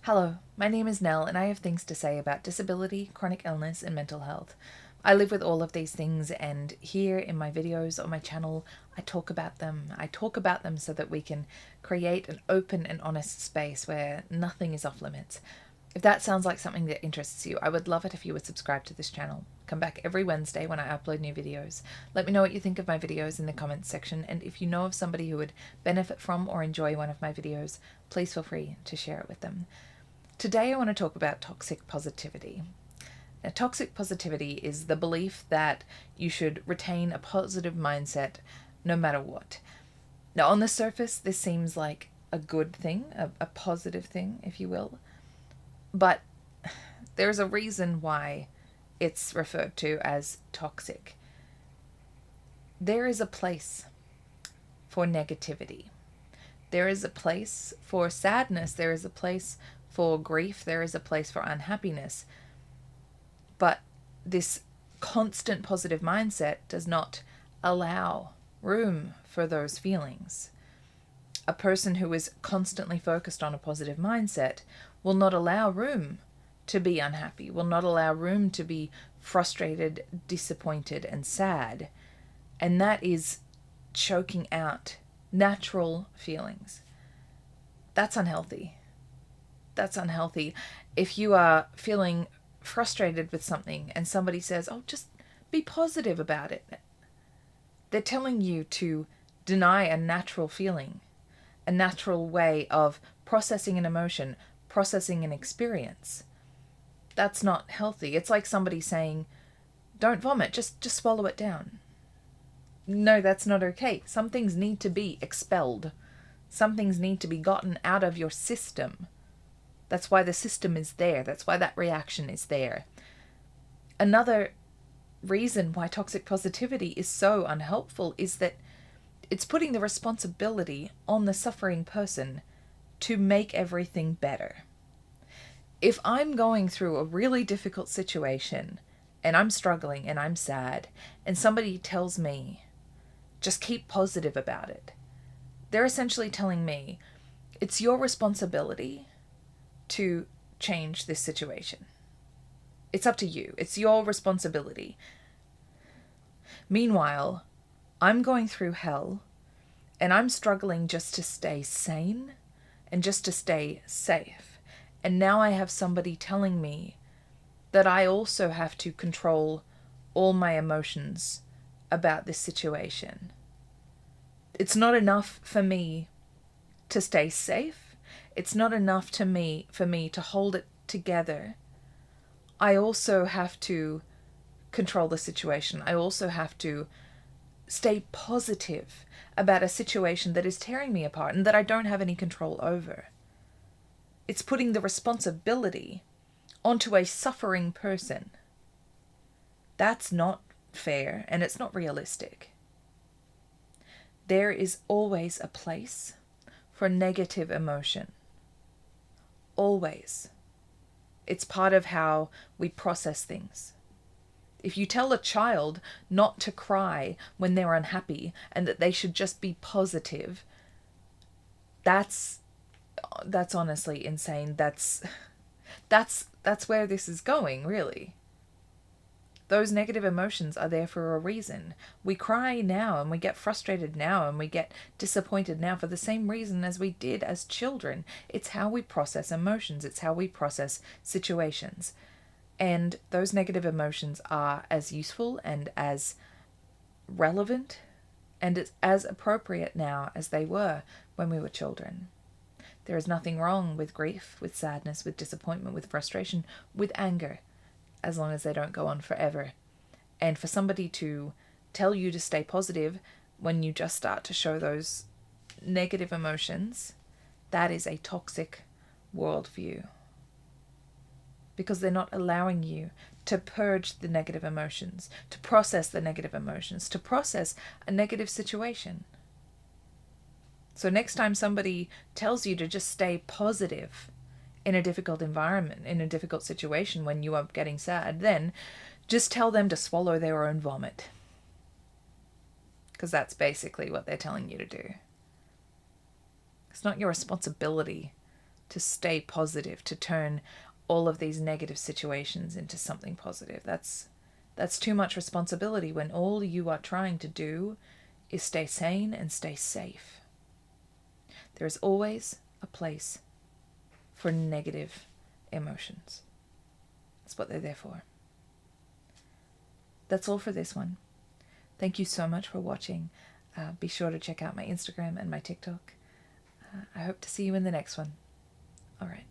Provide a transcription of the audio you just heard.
Hello, my name is Nell, and I have things to say about disability, chronic illness, and mental health. I live with all of these things, and here in my videos on my channel, I talk about them. I talk about them so that we can create an open and honest space where nothing is off limits. If that sounds like something that interests you, I would love it if you would subscribe to this channel. Come back every Wednesday when I upload new videos. Let me know what you think of my videos in the comments section, and if you know of somebody who would benefit from or enjoy one of my videos, please feel free to share it with them. Today I want to talk about toxic positivity. Now, toxic positivity is the belief that you should retain a positive mindset no matter what. Now, on the surface, this seems like a good thing, a positive thing, if you will, but there's a reason why it's referred to as toxic. There is a place for negativity. There is a place for sadness. There is a place for grief. There is a place for unhappiness. But this constant positive mindset does not allow room for those feelings. A person who is constantly focused on a positive mindset will not allow room to be unhappy, will not allow room to be frustrated, disappointed, and sad. And that is choking out natural feelings. That's unhealthy. That's unhealthy. If you are feeling frustrated with something and somebody says, oh, just be positive about it, they're telling you to deny a natural feeling, a natural way of processing an emotion, processing an experience. That's not healthy. It's like somebody saying, don't vomit, just swallow it down. No, that's not okay. Some things need to be expelled. Some things need to be gotten out of your system. That's why the system is there. That's why that reaction is there. Another reason why toxic positivity is so unhelpful is that it's putting the responsibility on the suffering person to make everything better. If I'm going through a really difficult situation and I'm struggling and I'm sad and somebody tells me, just keep positive about it, they're essentially telling me it's your responsibility to change this situation. It's up to you. It's your responsibility. Meanwhile, I'm going through hell and I'm struggling just to stay sane and just to stay safe. And now I have somebody telling me that I also have to control all my emotions about this situation. It's not enough for me to stay safe. It's not enough for me to hold it together. I also have to control the situation. I also have to stay positive about a situation that is tearing me apart and that I don't have any control over. It's putting the responsibility onto a suffering person. That's not fair and it's not realistic. There is always a place for negative emotion. Always. It's part of how we process things. If you tell a child not to cry when they're unhappy and that they should just be positive, that's honestly insane. That's where this is going, really. Those negative emotions are there for a reason. We cry now and we get frustrated now and we get disappointed now for the same reason as we did as children. It's how we process emotions. It's how we process situations. And those negative emotions are as useful and as relevant and as appropriate now as they were when we were children. There is nothing wrong with grief, with sadness, with disappointment, with frustration, with anger, as long as they don't go on forever. And for somebody to tell you to stay positive when you just start to show those negative emotions, that is a toxic worldview. Because they're not allowing you to purge the negative emotions, to process the negative emotions, to process a negative situation. So next time somebody tells you to just stay positive in a difficult environment, in a difficult situation when you are getting sad, then just tell them to swallow their own vomit. Because that's basically what they're telling you to do. It's not your responsibility to stay positive, to turn all of these negative situations into something positive. That's too much responsibility when all you are trying to do is stay sane and stay safe. There is always a place for negative emotions. That's what they're there for. That's all for this one. Thank you so much for watching. Be sure to check out my Instagram and my TikTok. I hope to see you in the next one. All right.